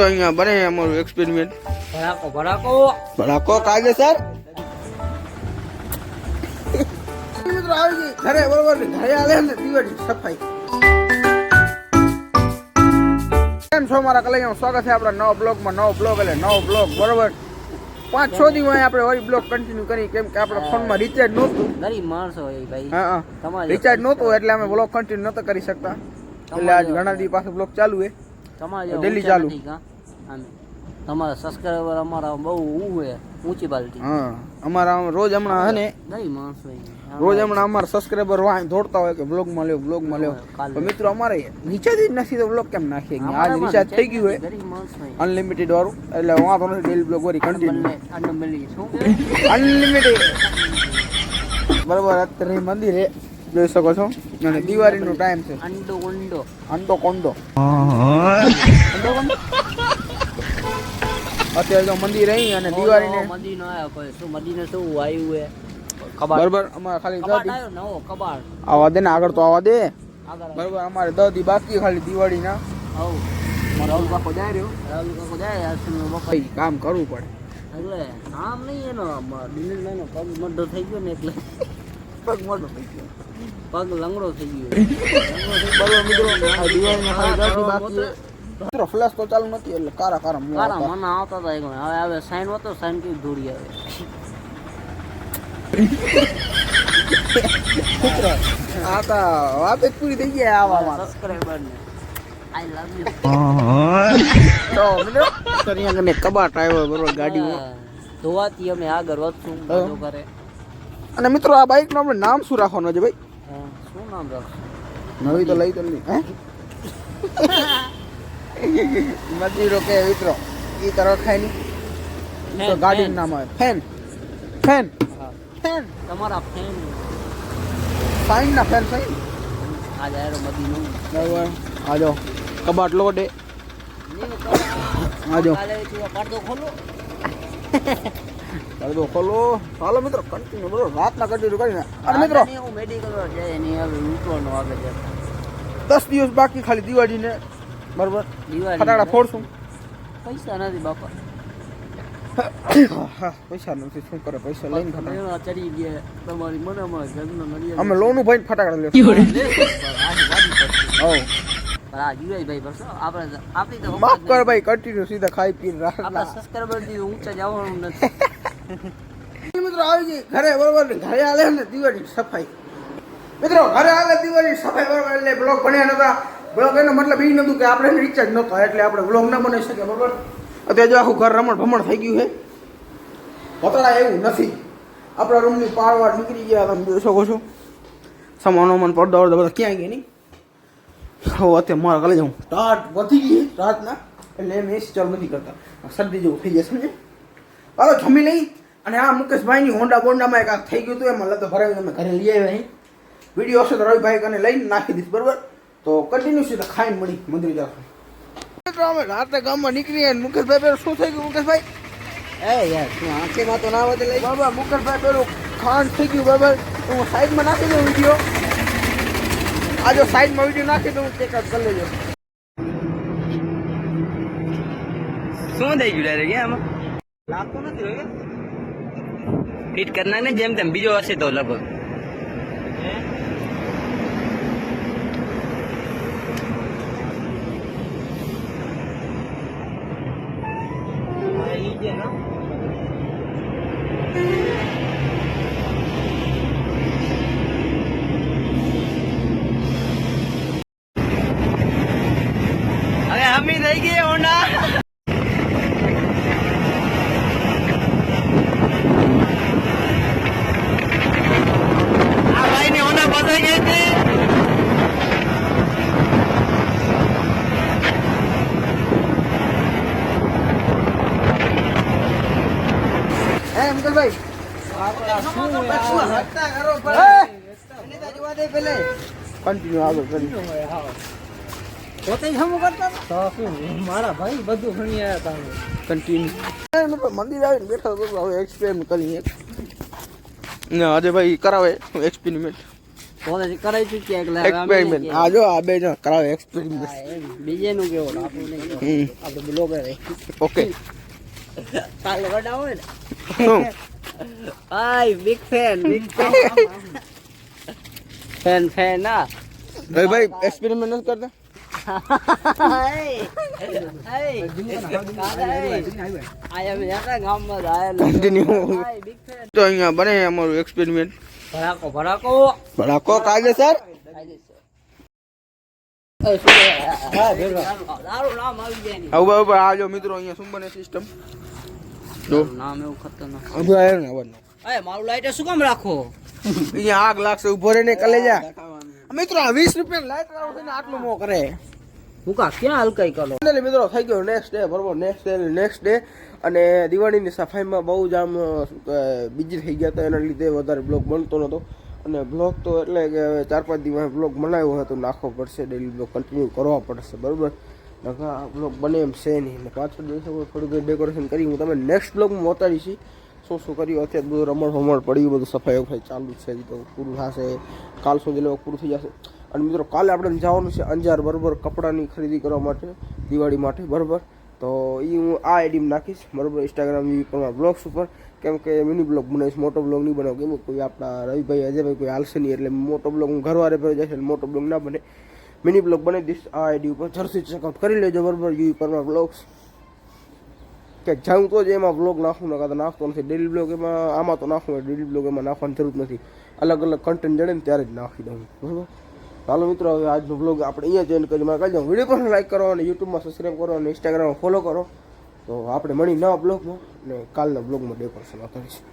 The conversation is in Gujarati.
મિત્રો અહીંયા બને અમારું એક્સપેરિમેન્ટ ભડાકો કાયદેસર મિત્રો આવી ગઈ ઘરે બરોબર ઘરે આલે ને દિવાળી સફાઈ કેમ છો મારા કલૈયા સ્વાગત છે આપણા નવો બ્લોગમાં નવો બ્લોગ બરોબર 5-6 દિવસ આપણે વળી બ્લોગ કન્ટિન્યુ કરી કેમ કે આપણા ફોનમાં રિચાર્જ નહોતું ગરીબ માણસો હોય ભાઈ હા રિચાર્જ નહોતું એટલે અમે બ્લોગ કન્ટિન્યુ નહોતા કરી શકતા એટલે આજ ઘણા દિવસ પાસે બ્લોગ ચાલુ છે તમારે ડેલી ચાલુ તમારા સબસ્ક્રાઇબર અમારા બહુ ઊંચી બાલટી હા અમારા રોજ હમણાં હે ને ગરીબ માણસો રોજ હમણાં અમારા સબસ્ક્રાઇબર વાય દોડતા હોય કે બ્લોગમાં લ્યો તો મિત્રો અમારે રિચાર્જ જ નથી તો બ્લોગ કેમ નાખીએ આજ રિચાર્જ થઈ ગયું હોય ગરીબ માણસો અનલિમિટેડ વાળું એટલે વાંધો નથી ડેલી બ્લોગ વળી કન્ટિન્યુ અનલિમિટેડ બરોબર અત્યારે મંદિરે જોઈ શકો છો અને દિવાળીનો ટાઈમ છે અંડો કોંડો અત્યારે તો મંદિર અહીં અને દિવાળીને મંદિર નો આવ્યો કોઈ શું મંદિર શું આવ્યું હે બરોબર અમારે ખાલી કબાટ આવ્યો નવો કબાટ આવા દે ને આગળ તો આવા દે બરોબર અમારે 10 દી બાકી ખાલી દિવાળીના હવ રાહુલ કાકો જાય ભાઈ કામ કરવું પડે એટલે આમ નહીં એનો દિનેશ ભાઈનો પગ મોટો થઈ ગયો ને એટલે પગ મોટો થઈ ગયો પગ લંગડો થઈ ગયો બરોબર મિત્રો આ દિવાળીના ખાલી 10 દી બાકી મિત્રો ફ્લેશ તો ચાલુ નથી એટલે કારા મને આવતા હતા હવે આવે સાઈન હોતો સાઈન કેવી દોડી આવે આ તો વાત જ પૂરી થઈ ગઈ આવામાં સબસ્ક્રાઇબર ને આઈ લવ તો મિત્રો અહીંયા કને કબાટ આવ્યો બરોબર ગાડીમાં ધોવાથી અમે આગળ વધશું બધું કરે અને મિત્રો આ બાઈક નું આપણે નામ શું રાખવાનું છે ભાઈ શું નામ રાખશું નવી તો લઈ તો નહીં હે મજૂરો કે મિત્રો ઈ તરફ ખાય નહીં તો ગાડીનું નામ આવે ફેન તમારા ફેન સાઈન ના ફેન સાઈન આ જાય મદીનું બરાબર આજો કબાટ લોડે આજો પડદો ખોલો હાલો મિત્રો કન્ટિન્યુ બરોબર રાતના કન્ટિન્યુ કરીને અને મિત્રો હું મેડિકલ જાય એની હવે લૂંટવાનો આગળ જતા 10 દિવસ બાકી ખાલી દિવાળીને બરોબર ફટાકડા ફોડશું પૈસા નથી બાપા પૈસા નથી શું કરે પૈસા લઈને ફટાકડા ચડી ગયા તમારી મનામાં ઘરનો નડિયા અમે લોનું ભાઈ ફટાકડા લેશું હા જીવાય ભાઈ બસ આપણે આપણી તો માફ કર ભાઈ કન્ટિન્યુ સીધા ખાઈ પી આપણા સબસ્ક્રાઇબર થી ઊંચા જવાનું નથી મિત્રો આવી ગઈ ઘરે બરોબર ઘરે આલે ને દિવાળી સફાઈ મિત્રો ઘરે આલે દિવાળી સફાઈ બરોબર એટલે બ્લોગ બન્યા નતા બ્લોગ એનો મતલબ એ નતું કે આપણે રિચાર્જ નતો એટલે આપણે બ્લોગ ના બનાવી શકીએ બરોબર અત્યારે જો આખું ઘર રમણ ભમણ થઈ ગયું છે પતળા એવું નથી આપણા રૂમની પારવાર નીકળી ગયા તમે જોઈ શકો છો સામાનો મન પડદો બધા ક્યાં ગયા નહીં હવે અત્યારે મારા કાલે જાઉં ટાટ વધી ગઈ રાતના એટલે એમ એસી ચાલુ નથી કરતા શરદી જેવું થઈ જાય સમજે હાલો જમી લઈ અને આ મુકેશભાઈની હોન્ડા બોન્ડામાં એક થઈ ગયું હતું એમાં લતો ભરાવી અમે ઘરે લઈ આવ્યા અહીં વિડીયો હશે તો રવિભાઈ કને લઈને નાખી દઈશ બરોબર તો કન્ટિન્યુ છે તો ખાઈને મળી મંદિર જશું અમે રાતે ગામમાં નીકળીએ મુકેશભાઈ પેલું શું થઈ ગયું મુકેશભાઈ યાર તું આંખેમાં તો ના વધે લઈ બાબા મુકેશભાઈ પેલું ખાંડ થઈ ગયું બરાબર હું સાઈડમાં નાખી દઉં વિડીયો આ જો સાઈડમાં વિડીયો નાખી દઉં ચેક કરી લેજો શું થઈ ગયું ડાયરેક્ટ આમાં લાગતું નથી હોય ફિટ કરનાર ને જેમ તેમ બીજો હશે તો લગભગ અરે હમી થઈ ગઈ હોન્ડા મુકેશભાઈ કન્ટિન્યુ આગળ કરી પોતે જ હમું કરતા મારા ભાઈ બધું ભણી આવ્યા હતા કન્ટિન્યુ મંદિર આવીને બેઠા હવે એક્સપેરિમેન્ટ કરીએ ને આજે ભાઈ કરાવે એક્સપેરિમેન્ટ કોલેજ કરાઈ ચૂક્યા એટલે હવે અમે એક્સપેરિમેન્ટ નહીં આ જો આ બે જણ કરાવે એક્સપેરિમેન્ટ કહેવાય. એમ બીજેનું કેવું આપણું નહીં કહેવાય. આપણે બ્લોગર ઓકે કાલે વડા હોય ને શું હાય બિગ ફેન ફેન ના ભાઈ એક્સપેરિમેન્ટ નથી કરતા કન્ટિન્યુ તો અહીંયા બને અમારું એક્સપેરિમેન્ટ ભરાકો ભડાકો કાયદેસર દારૂ નામ આવી જાય ને. હવે હવે આ જો મિત્રો અહીંયા શું બને સિસ્ટમ જો નામ એવું ખતરનાક. ઉભો આવ્યો ને અવાજ અરે મારું લાઈટર શું કામ રાખો? અહીંયા આગ લાગશે ઉભો રહીને કલેજા મિત્રો આ 20 રૂપિયા લાઈટ રાવ થઈને આટલું મો કરે હું કા ક્યાં હલકાઈ કરો? ફાઇનલી મિત્રો થઈ ગયો નેક્સ્ટ ડે બરોબર નેક્સ્ટ ડે અને દિવાળીની સફાઈમાં બહુ જ આમ બીજી થઈ ગયા હતા એના લીધે વધારે બ્લોગ બનતો નહોતો અને બ્લોગ તો એટલે કે 4-5 દિવસ બ્લોગ બનાવ્યો હોય તો નાખવો પડશે ડેલી બ્લોગ કન્ટિન્યુ કરવા પડશે બરોબર નકા બ્લોગ બને એમ છે નહીં ને પાછળ જોઈ શકો થોડું ડેકોરેશન કરી હું તમે નેક્સ્ટ બ્લોગમાં બતાડીશ શું કર્યું અત્યારે બધું રમણ પડ્યું બધું સફાઈ વફાઈ ચાલુ છે હજી તો પૂરું થશે કાલ સુધી લોકો પૂરું થઈ જશે અને મિત્રો કાલે આપણે જવાનું છે અંજાર બરાબર કપડાની ખરીદી કરવા માટે દિવાળી માટે બરાબર તો એ હું આ આઈડીમાં નાખીશ બરાબર ઇન્સ્ટાગ્રામ પર બ્લોગ્સ ઉપર કેમ કે મિની બ્લોગ બનાવીશ મોટો બ્લોગ નહીં બનાવું કેમ કોઈ આપણા રવિભાઈ અજયભાઈ કોઈ હાલશે નહીં એટલે મોટો બ્લોગ હું ઘરવારે પર જશે એટલે મોટો બ્લોગ ના બને મિની બ્લોગ બનાવી દઈશ આ આઈડી ઉપર જર્સી ચેકઆઉટ કરી લેજો બરાબર યુ પરમાં બ્લોગ્સ કે જાઉં તો જ એમાં બ્લોગ નાખું ને કાં તો નાખતો નથી ડેલી બ્લોગ એમાં આમાં તો નાખું ડેલી બ્લોગ એમાં નાખવાની જરૂર નથી અલગ અલગ કન્ટેન્ટ જડે ને ત્યારે જ નાખી દઉં બરાબર ચાલો મિત્રો હવે આજનો બ્લોગ આપણે અહીંયા જોઈન કરી મારે કહી દઉં વિડીયો પણ લાઈક કરો અને યુટ્યુબમાં સબસ્ક્રાઈબ કરો અને ઇન્સ્ટાગ્રામમાં ફોલો કરો તો આપણે મળી નવા બ્લોગમાં ને કાલના બ્લોગમાં ડેકોરેશન કરીશું